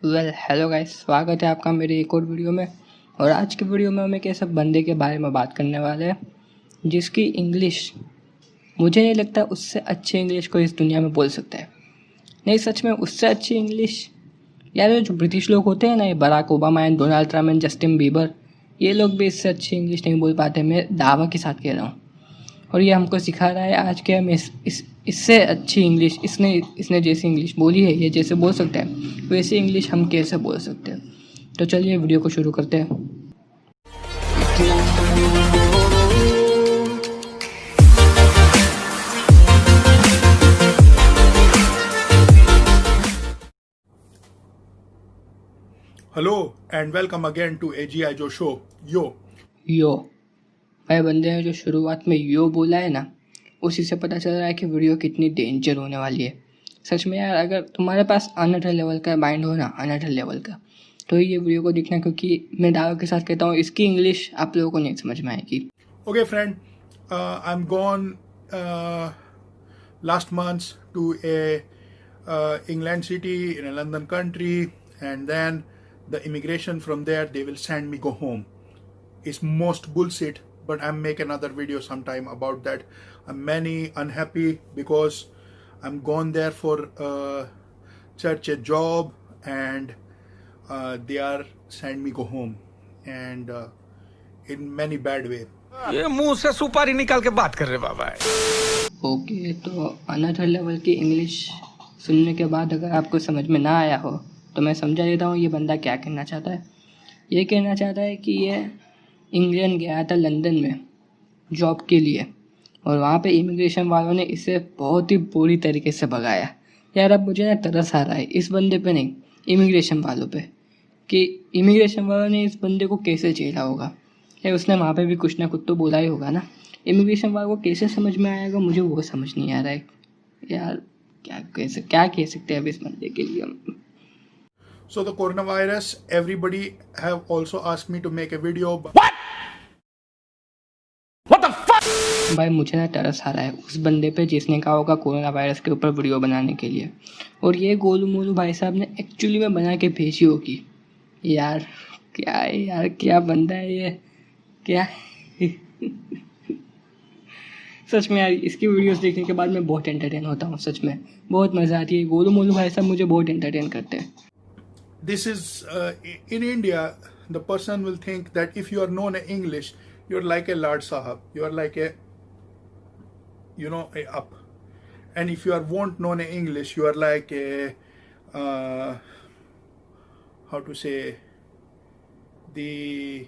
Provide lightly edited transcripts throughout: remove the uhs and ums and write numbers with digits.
Hello guys, स्वागत है आपका मेरी एक और वीडियो में। और आज की वीडियो में हम एक ऐसे बंदे के बारे में बात करने वाले हैं जिसकी इंग्लिश मुझे नहीं लगता उससे अच्छी इंग्लिश कोई इस दुनिया में बोल सकता है। नहीं, सच में उससे अच्छी इंग्लिश यार ये जो ब्रिटिश लोग होते हैं ना, ये Barack Obama and Donald Trump and Justin Bieber, ये लोग भी इससे अच्छी इंग्लिश नहीं बोल पाते। मैं दावा के साथ कह रहा हूँ। और ये हमको सिखा रहा है आज के हम इससे अच्छी इंग्लिश इसने जैसी इंग्लिश बोली है, ये जैसे बोल सकते हैं वैसी इंग्लिश हम कैसे बोल सकते हैं। तो चलिए वीडियो को शुरू करते हैं। Hello and welcome again to AGI जो शो यो भाई, बंदे ने जो शुरुआत में यो बोला है ना, उसी से पता चल रहा है कि वीडियो कितनी डेंजर होने वाली है। सच में यार, अगर तुम्हारे पास अनअडल्ट लेवल का माइंड हो ना, अनअडल्ट लेवल का, तो ये वीडियो को देखना, क्योंकि मैं दावे के साथ कहता हूँ इसकी इंग्लिश आप लोगों को नहीं समझ में आएगी। Okay friend, I'm gone last month to a England city in a London country, and then the immigration from there, they will send me go home. It's most bullshit, but I'm make another video sometime about that. I'm many unhappy because I'm gone there for church a job, and they are send me go home, and in many bad way. ये मुंह से सुपारी निकाल के बात कर रहे बाबा। Okay, तो अनअडल्ट लेवल की इंग्लिश सुनने के बाद अगर आपको समझ में ना आया हो तो मैं समझा देता हूँ ये बंदा क्या कहना चाहता है। ये कहना चाहता है कि ये इंग्लैंड गया था लंदन में जॉब के लिए, और वहाँ पे इमिग्रेशन वालों ने इसे बहुत ही बुरी तरीके से भगाया। यार अब मुझे ना तरस आ रहा है इस बंदे पे नहीं, इमिग्रेशन वालों पे, कि इमिग्रेशन वालों ने इस बंदे को कैसे झेला होगा। यार उसने वहाँ पे भी कुछ ना कुछ तो बोला ही होगा ना। इमिग्रेशन वालों को कैसे समझ में आएगा, मुझे वो समझ नहीं आ रहा है यार। क्या कह सकते हैं अब इस बंदे के लिए हम। So the coronavirus, everybody have also asked me to make a video. भाई मुझे ना तरस आ रहा है उस बंदे पे जिसने कहा होगा कोरोना वायरस के ऊपर वीडियो बनाने के लिए, और ये गोलू मोलू भाई साहब ने एक्चुअली में बना के भेजी होगी। यार क्या है यार, क्या बंदा है ये, क्या सच में यार, इसकी वीडियोस देखने के बाद मैं बहुत एंटरटेन होता हूँ। सच में बहुत मज़ा आती है। गोलू मोलू भाई साहब मुझे बहुत एंटरटेन करते हैं। This is in India, the person will think that if you are known in English, you're like a Lard Sahab, you are like a, a up. And if you are won't known in English, you are like a how to say, the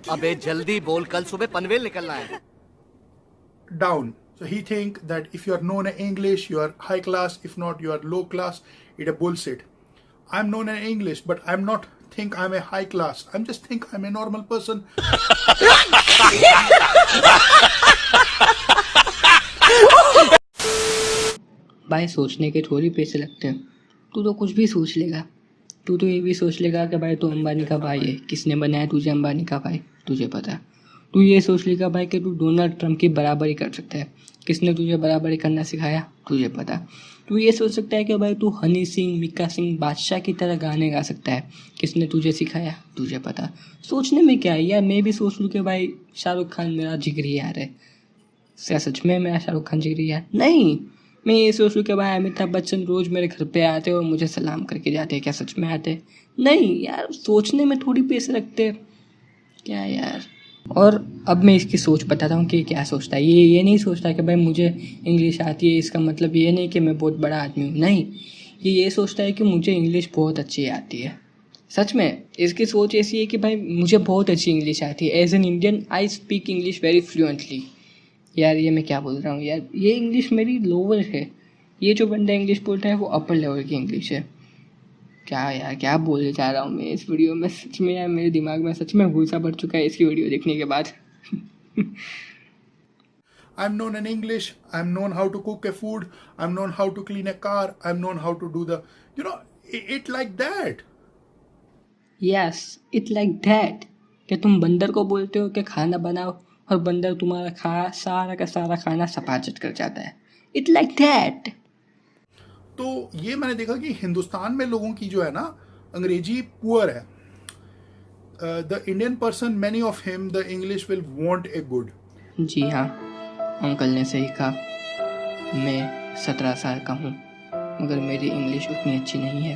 अबे जल्दी बोल, कल सुबह पनवेल निकलना है। down. So he think that if you are known in English, you are high class. If not, you are low class. It's a bullshit. I'm known in English, but I'm not think I'm a high class. I'm just think I'm a normal person. भाई सोचने के थोड़ी पैसे लगते हैं। तू तो कुछ भी सोच लेगा। तू तो ये भी सोच लेगा कि भाई तू अंबानी का भाई है, किसने बनाया तुझे अंबानी का भाई, तुझे पता। तू ये सोच लेगा भाई कि तू डोनाल्ड ट्रम्प की बराबरी कर सकता है, किसने तुझे बराबरी करना सिखाया, तुझे पता। तू ये सोच सकता है कि भाई तू हनी सिंह, मिक्का सिंह, बादशाह की तरह गाने गा सकता है, किसने तुझे सिखाया, तुझे पता। सोचने में क्या है यार, मैं भी सोच लूँ कि भाई शाहरुख खान मेरा जिगरी यार है। क्या सच में मेरा शाहरुख खान जिगरी यार? नहीं, मैं ये सोच लूँ कि भाई अमिताभ बच्चन रोज़ मेरे घर पे आते और मुझे सलाम करके जाते। क्या सच में आते? नहीं यार, सोचने में थोड़ी पैसे रखते क्या यार। और अब मैं इसकी सोच बताता हूँ कि क्या सोचता है। ये नहीं सोचता कि भाई मुझे इंग्लिश आती है, इसका मतलब ये नहीं कि मैं बहुत बड़ा आदमी हूँ। नहीं, ये सोचता है कि मुझे इंग्लिश बहुत अच्छी आती है। सच में इसकी सोच ऐसी है कि भाई मुझे बहुत अच्छी इंग्लिश आती है। As an Indian I speak English very fluently. यार ये मैं क्या बोल रहा हूँ यार, ये इंग्लिश मेरी लोअर है। ये जो बंदा इंग्लिश बोल रहा है वो अपर लेवल की इंग्लिश है। क्या यार, क्या बोलने जा रहा हूँ मैं इस वीडियो में। सच में यार मेरे दिमाग में सच में भूसा भर चुका है इसकी वीडियो देखने के बाद। I'm known in English. I'm known how to cook a food. I'm known how to clean a car. I'm known how to do the, it like that. Yes, it like that. कि तुम बंदर को बोलते हो कि खाना बनाओ और बंदर तुम्हारा सारा का सारा खाना सपाचट कर जाता है। It like that. तो ये मैंने देखा कि हिंदुस्तान में लोगों की जो है ना अंग्रेजी पुअर है. The Indian person, many of him, the English will want a good. जी हाँ, अंकल ने सही कहा. मैं 17 साल का हूँ मगर मेरी इंग्लिश उतनी अच्छी नहीं है.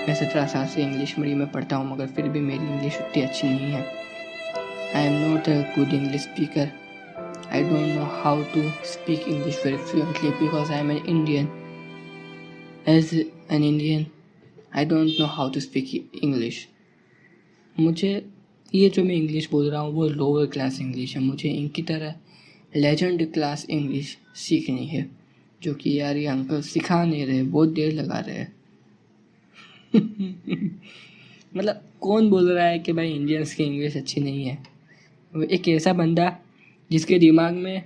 मैं 17 साल से इंग्लिश मीडियम में पढ़ता हूँ मगर फिर भी मेरी इंग्लिश उतनी अच्छी नहीं है. I am not a good English speaker. I don't know how to speak English very fluently because I am an Indian. As an Indian, I don't know how to speak English. मुझे ये जो मैं English बोल रहा हूँ वो lower class English है. मुझे इनकी तरह लेजेंड क्लास इंग्लिश सीखनी है, जो कि यार ये अंकल सिखा नहीं रहे, बहुत देर लगा रहे हैं. मतलब कौन बोल रहा है कि भाई इंडियंस की इंग्लिश अच्छी नहीं है? एक ऐसा बंदा जिसके दिमाग में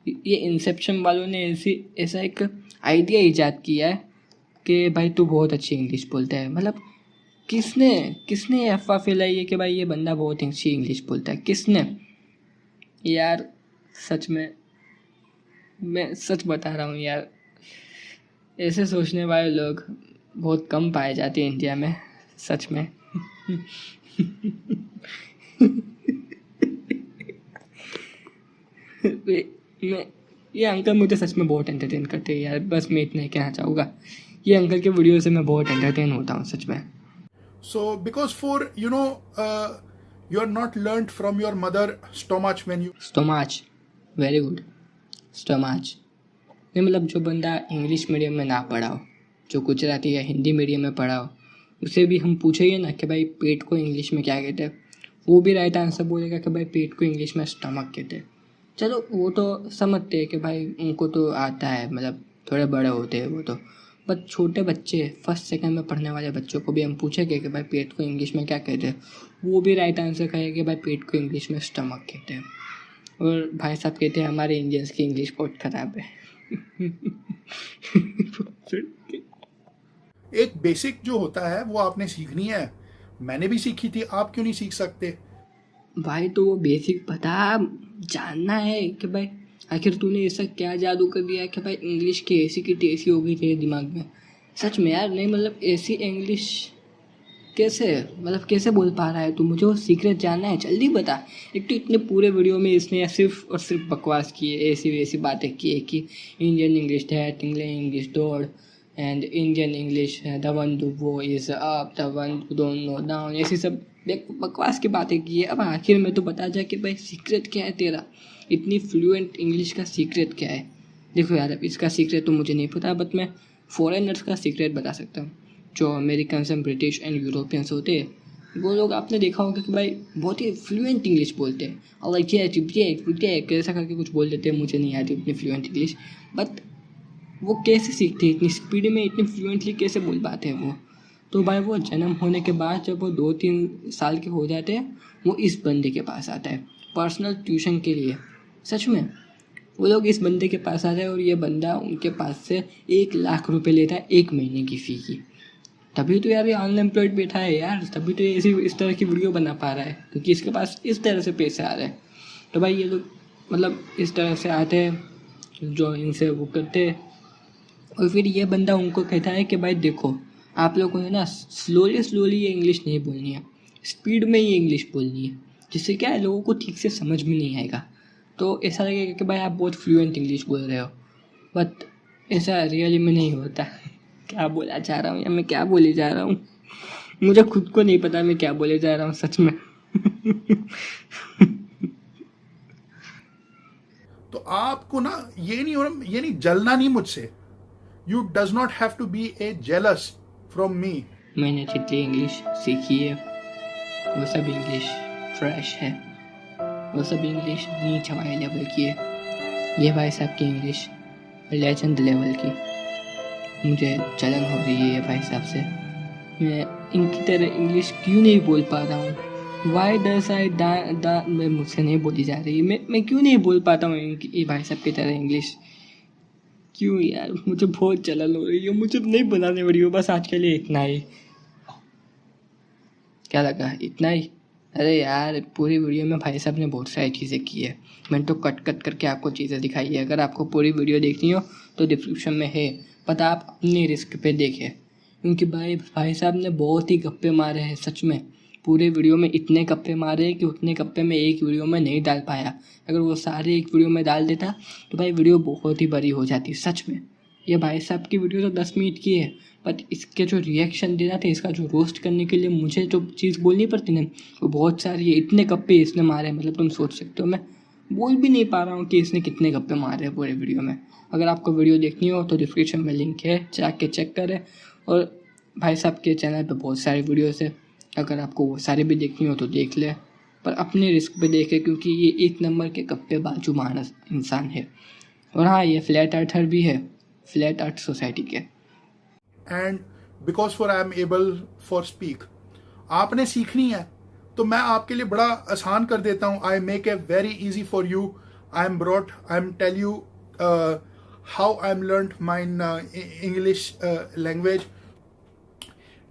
ये इंसेप्शन वालों ने ऐसा एक आइडिया इजाद किया है कि भाई तू बहुत अच्छी इंग्लिश बोलता है. मतलब किसने अफवाह फैलाई है कि भाई ये बंदा बहुत अच्छी इंग्लिश बोलता है? किसने? यार सच में मैं सच बता रहा हूँ यार, ऐसे सोचने वाले लोग बहुत कम पाए जाते हैं इंडिया में, सच में. ये अंकल मुझे सच में बहुत एंटरटेन करते हैं यार. बस मैं इतना ही कहना चाहूँगा, ये अंकल के वीडियो से मैं बहुत एंटरटेन होता हूँ सच में. So because for you are not learnt from your mother stomach when you. Stomach, very good. Stomach नहीं, मतलब जो बंदा इंग्लिश मीडियम में ना पढ़ा हो, जो गुजराती या हिंदी मीडियम में पढ़ा हो, उसे भी हम पूछेंगे ना कि भाई पेट को इंग्लिश में क्या कहते हैं, वो भी राइट आंसर बोलेगा कि भाई पेट को इंग्लिश में स्टमक कहते हैं. चलो वो तो समझते हैं कि भाई उनको तो आता है, मतलब थोड़े बड़े होते हैं वो तो. बट छोटे बच्चे, फर्स्ट सेकंड में पढ़ने वाले बच्चों को भी हम पूछेंगे कि भाई पेट को इंग्लिश में क्या कहते हैं, वो भी राइट आंसर कहेंगे कि भाई पेट को इंग्लिश में स्टमक कहते हैं. और भाई साहब कहते हैं हमारे इंडियंस की इंग्लिश बहुत ख़राब है. एक बेसिक जो होता है वो आपने सीखनी है. मैंने भी सीखी थी, आप क्यों नहीं सीख सकते? भाई तो वो बेसिक बता, जानना है कि भाई आखिर तूने ऐसा क्या जादू कर दिया कि भाई इंग्लिश की ऐसी की तैसी हो गई तेरे दिमाग में. सच में यार, नहीं मतलब ऐसी इंग्लिश कैसे, मतलब कैसे बोल पा रहा है तू? मुझे वो सीक्रेट जानना है, जल्दी बता. एक तो इतने पूरे वीडियो में इसने सिर्फ और सिर्फ बकवास की है, ऐसी वैसी बातें की है कि Indian English that, English dude, and Indian English the one do वो is up, the one don't know down, ऐसी सब बकवास की बातें की है. अब आखिर में तो बता जा कि भाई सीक्रेट क्या है तेरा, इतनी फ्लुएंट इंग्लिश का सीक्रेट क्या है? देखो यार, अब इसका सीक्रेट तो मुझे नहीं पता, बट मैं फॉरेनर्स का सीक्रेट बता सकता हूँ. जो American and British and Europeans होते हैं, वो लोग आपने देखा होगा कि भाई बहुत ही फ्लुएंट इंग्लिश बोलते हैं. और लाइक ऐसा करके कुछ बोल देते हैं, मुझे नहीं आती इतनी फ्लुएंट इंग्लिश. बट वो कैसे सीखते हैं इतनी स्पीड में, इतनी फ्लुएंटली कैसे बोल पाते हैं वो? तो भाई वो जन्म होने के बाद जब वो 2-3 साल के हो जाते हैं, वो इस बंदे के पास आता है पर्सनल ट्यूशन के लिए. सच में वो लोग इस बंदे के पास आते हैं और ये बंदा उनके पास से 1 लाख रुपए लेता है 1 महीने की फ़ी की. तभी तो यार ये अनएम्प्लॉयड बैठा है यार, तभी तो ये इस तरह की वीडियो बना पा रहा है, क्योंकि इसके पास इस तरह से पैसे आ रहे हैं. तो भाई ये लोग मतलब इस तरह से आते हैं, जो इनसे वो करते हैं, और फिर ये बंदा उनको कहता है कि भाई देखो, आप लोगों को ना स्लोली ये इंग्लिश नहीं बोलनी है, स्पीड में ये इंग्लिश बोलनी है, जिससे क्या है लोगों को ठीक से समझ में नहीं आएगा. तो ऐसा लगेगा कि भाई आप बहुत फ्लुएंट इंग्लिश बोल रहे हो, बट ऐसा रियली में नहीं होता. क्या बोला जा रहा हूँ या मैं क्या बोले जा रहा हूँ, मुझे खुद को नहीं पता मैं क्या बोले जा रहा हूँ सच में. तो आपको ना ये नहीं जलना नहीं मुझसे. You does not have to be a jealous from me. मैंने जितनी इंग्लिश सीखी है वो सब इंग्लिश फ्रेश है, वो सब इंग्लिश नीचे वाले लेवल की है. ये भाई साहब की इंग्लिश लेजेंड लेवल की. मुझे जलन हो रही है ये भाई साहब से. मैं इनकी तरह इंग्लिश क्यों नहीं बोल पा रहा हूँ? वाई डस आई मैं मुझसे नहीं बोली जा रही. मैं क्यों नहीं बोल पाता हूँ ये भाई साहब की तरह इंग्लिश? क्यों यार, मुझे बहुत जलन हो रही है. मुझे नहीं बनाने वीडियो, बस आज के लिए इतना ही. क्या लगा, इतना ही? अरे यार, पूरी वीडियो में भाई साहब ने बहुत सारी चीज़ें की है। मैंने तो कट कट करके आपको चीज़ें दिखाई है। अगर आपको पूरी वीडियो देखनी हो तो डिस्क्रिप्शन में है, पता आप अपनी रिस्क पे देखें, क्योंकि भाई साहब ने बहुत ही गप्पे मारे हैं सच में। पूरे वीडियो में इतने गप्पे मारे कि उतने गप्पे में एक वीडियो में नहीं डाल पाया। अगर वो सारे एक वीडियो में डाल देता तो भाई वीडियो बहुत ही बड़ी हो जाती सच में। ये भाई साहब की वीडियो तो 10 मिनट की है, बट इसके जो रिएक्शन देना था, इसका जो रोस्ट करने के लिए मुझे जो चीज़ बोलनी पड़ती ना, वो बहुत सारी है। इतने गप्पे इसने मारे हैं, मतलब तुम सोच सकते हो, मैं बोल भी नहीं पा रहा हूँ कि इसने कितने गप्पे मारे हैं पूरे वीडियो में। अगर आपको वीडियो देखनी हो तो डिस्क्रिप्शन में लिंक है, जाके चेक करें। और भाई साहब के चैनल पे बहुत सारे वीडियोस है, अगर आपको वो सारे भी देखनी हो तो देख ले, पर अपने रिस्क पे देखें, क्योंकि ये एक नंबर के गप्पे बाजू मानस इंसान है। और हाँ, ये फ्लैट अर्थर भी है, फ्लैट अर्थ सोसाइटी के। And because for I am able for speak, आपने सीखनी है तो मैं आपके लिए बड़ा आसान कर देता हूँ। I make a very easy for you. I am tell you how I am learn mine English language.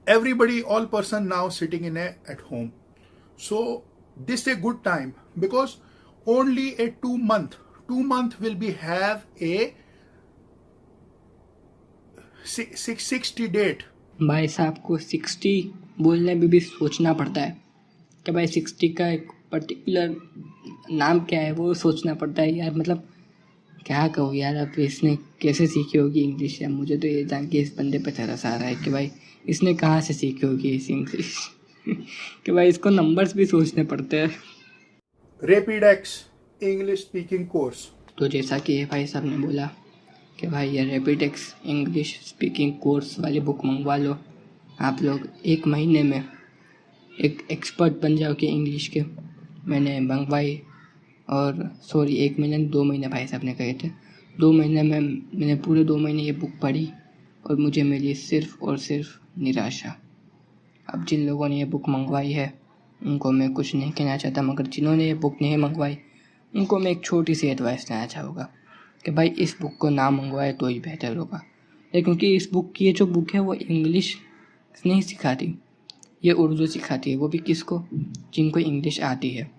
Everybody, all person now sitting at home, so this is a good time because only a 2 month will be have a 60 date. भाई साहब को 60 बोलने में भी सोचना पड़ता है कि भाई 60 का एक पर्टिकुलर नाम क्या है, वो सोचना पड़ता है यार। मतलब क्या कहूँ यार, अब इसने कैसे सीखी होगी इंग्लिश यार। मुझे तो ये जान के इस बंदे पे तरस आ रहा है कि भाई इसने कहाँ से सीखी होगी इस इंग्लिश कि भाई इसको नंबर्स भी सोचने पड़ते हैं। Rapidex English speaking course. तो जैसा कि ये भाई साहब ने बोला कि भाई ये रैपिडेक्स इंग्लिश स्पीकिंग कोर्स वाली बुक मंगवा लो, आप लोग 1 महीने में एक एक्सपर्ट बन जाओगे इंग्लिश के। मैंने मंगवाई, और सॉरी 1 महीने 2 महीने भाई साहब ने कहे थे। 2 महीने में मैंने पूरे 2 महीने ये बुक पढ़ी और मुझे मिली सिर्फ़ और सिर्फ निराशा। अब जिन लोगों ने ये बुक मंगवाई है उनको मैं कुछ नहीं कहना चाहता, मगर जिन्होंने ये बुक नहीं मंगवाई उनको मैं एक छोटी सी एडवाइस देना चाहूँगा कि भाई इस बुक को ना मंगवाए तो ही बेहतर होगा। क्योंकि इस बुक की ये जो बुक है वो इंग्लिश नहीं सिखाती, ये उर्दू सिखाती है, वो भी किसको, जिनको इंग्लिश आती है।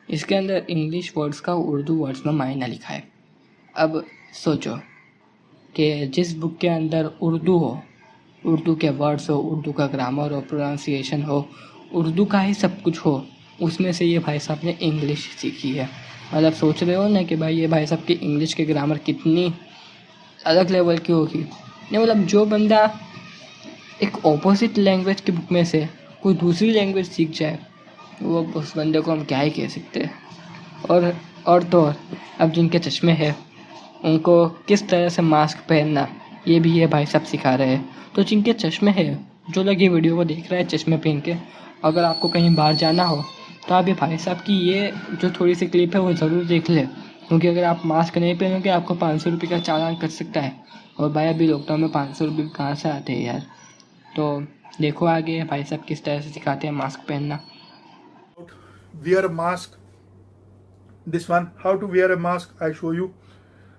इसके अंदर इंग्लिश वर्ड्स का उर्दू वर्ड्स में मायना लिखा है। अब सोचो कि जिस बुक के अंदर उर्दू हो, उर्दू के वर्ड्स हो, उर्दू का ग्रामर हो, प्रोनाउंसिएशन हो, उर्दू का ही सब कुछ हो, उसमें से ये भाई साहब ने इंग्लिश सीखी है। मतलब सोच रहे हो ना कि भाई ये भाई साहब की इंग्लिश के ग्रामर कितनी अलग लेवल की होगी। नहीं मतलब जो बंदा एक ऑपोजिट लैंग्वेज की बुक में से कोई दूसरी लैंग्वेज सीख जाए, वो उस बंदे को हम क्या ही कह सकते हैं। और तो और अब जिनके चश्मे हैं उनको किस तरह से मास्क पहनना, ये भी ये भाई साहब सिखा रहे हैं। तो जिनके चश्मे हैं, जो लोग ये वीडियो को देख रहे हैं चश्मे पहन के, अगर आपको कहीं बाहर जाना हो तो आप ये भाई साहब की ये जो थोड़ी सी क्लिप है वो ज़रूर देख लें, क्योंकि अगर आप मास्क नहीं पहनोगे आपको 500 रुपये का चालान कर सकता है। और भाई अभी लॉकडाउन में 500 रुपये कहाँ से आते हैं यार। तो देखो आगे भाई साहब किस तरह से सिखाते हैं मास्क पहनना। Wear a mask. This one, how to wear a mask, I show you.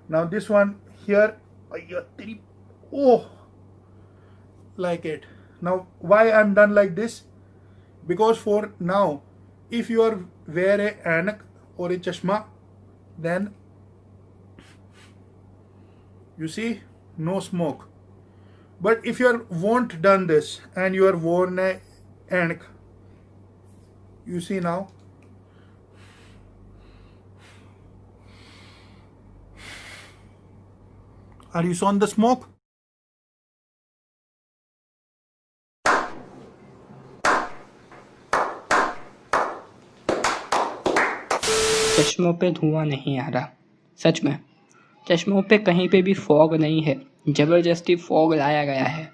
Now this one here, oh, like it. Now why I'm done like this? Because for now, if you are wear a ainak or a chashma, then you see no smoke. But if you are won't done this and you are worn a ainak, you see now. Are you on the smoke? चश्मों पे धुआं नहीं आ रहा, सच में चश्मों पे कहीं पे भी फॉग नहीं है, ज़बरदस्ती फॉग लाया गया है।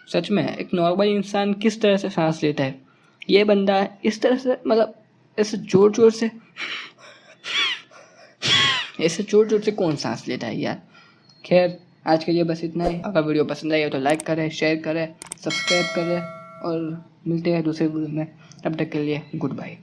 सच में एक नॉर्मल इंसान किस तरह से सांस लेता है, ये बंदा इस तरह से, मतलब ऐसे जोर जोर से कौन सांस लेता है यार। खैर आज के लिए बस इतना ही। अगर वीडियो पसंद आई हो तो लाइक करें, शेयर करें, सब्सक्राइब करें, और मिलते हैं दूसरे वीडियो में। तब तक के लिए गुड बाय।